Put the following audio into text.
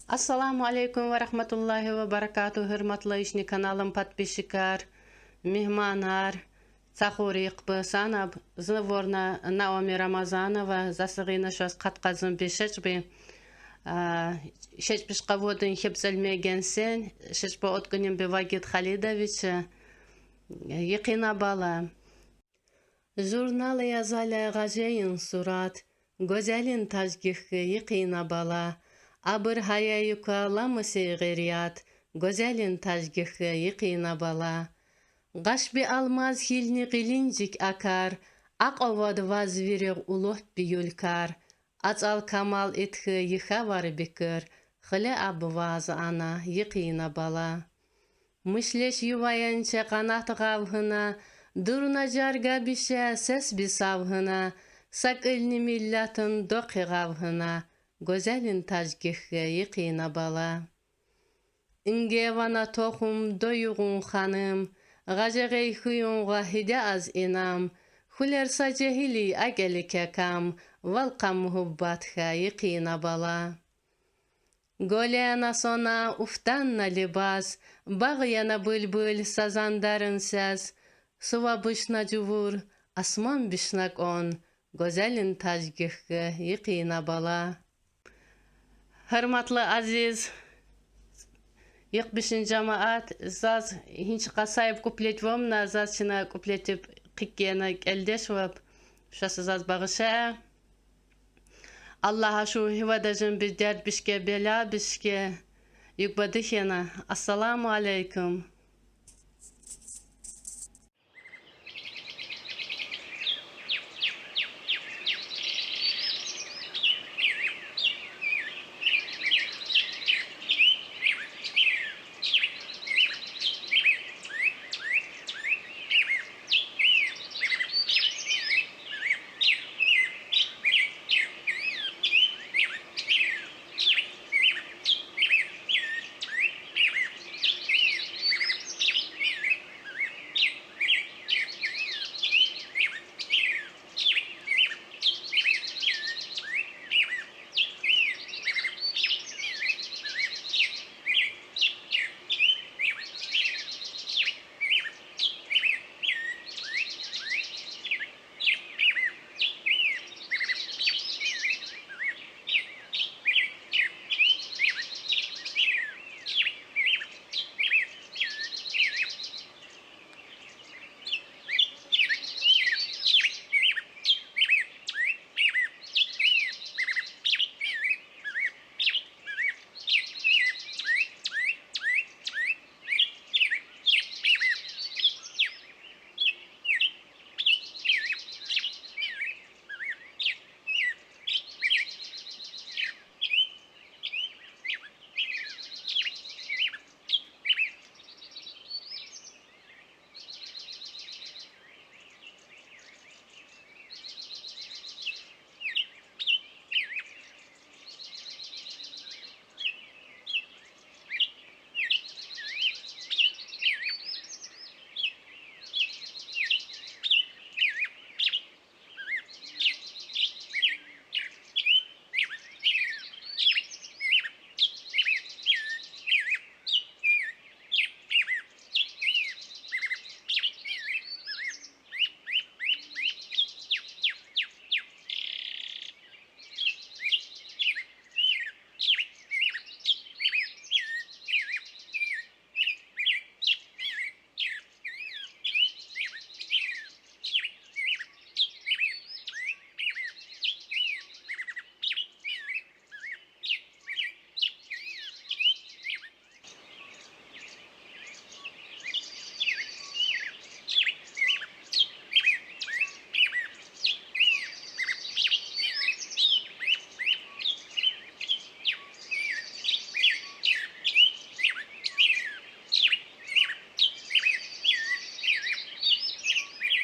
Assalamu alaikum ve rahmatullahi ve barakatuh. Hürmetli işni kanalım подписчикар, mehmanar, Цахурик Санаб, Зворна Наоми Рамазанова, засыгына шос катказын бешечби. Шечбиш каводын хепзелмегенсен, шечбо откунем Бевагит Халидович, Якина бала. Журналы язаля гажейин сурат, Гозелин тажгих Якина бала. Абыр хая юкаламысы гырият, Гозелин тажгих Якина бала. Гашби алмаз хилни гилинжик акар, Ак овад вазвирер улох биюлькар, Ацал камал этхы йхавар бекер, Хле абваз ана Якина бала. Мышлеш юваянча канат гавхына, Дурна жарга бише сес бисавхына, Сак элни миллятын доқи гавхына, Гозелин тажгих Якина бала. Инге вана тохум доюгун ханым, Гажегей хуюнга хиде аз инам, Хулер саджехили агели кекам, Валкам хуббатха Якина бала. Голена сона уфтанна либас, Багяна бульбуль сазандарын сәз, Сува бышна жувур, асман бишнак он, Гозелин тажгих Якина бала. Hürmetli aziz, 75 jamaat, zaz hinç qasayıp kuplet vomna, zaz çına kupletip qikkena eldeş vab, şası zaz bağışa. Allah'a şu hivadajın bir dert bişke bela bişke, yükbadıkena. Assalamu alaikum.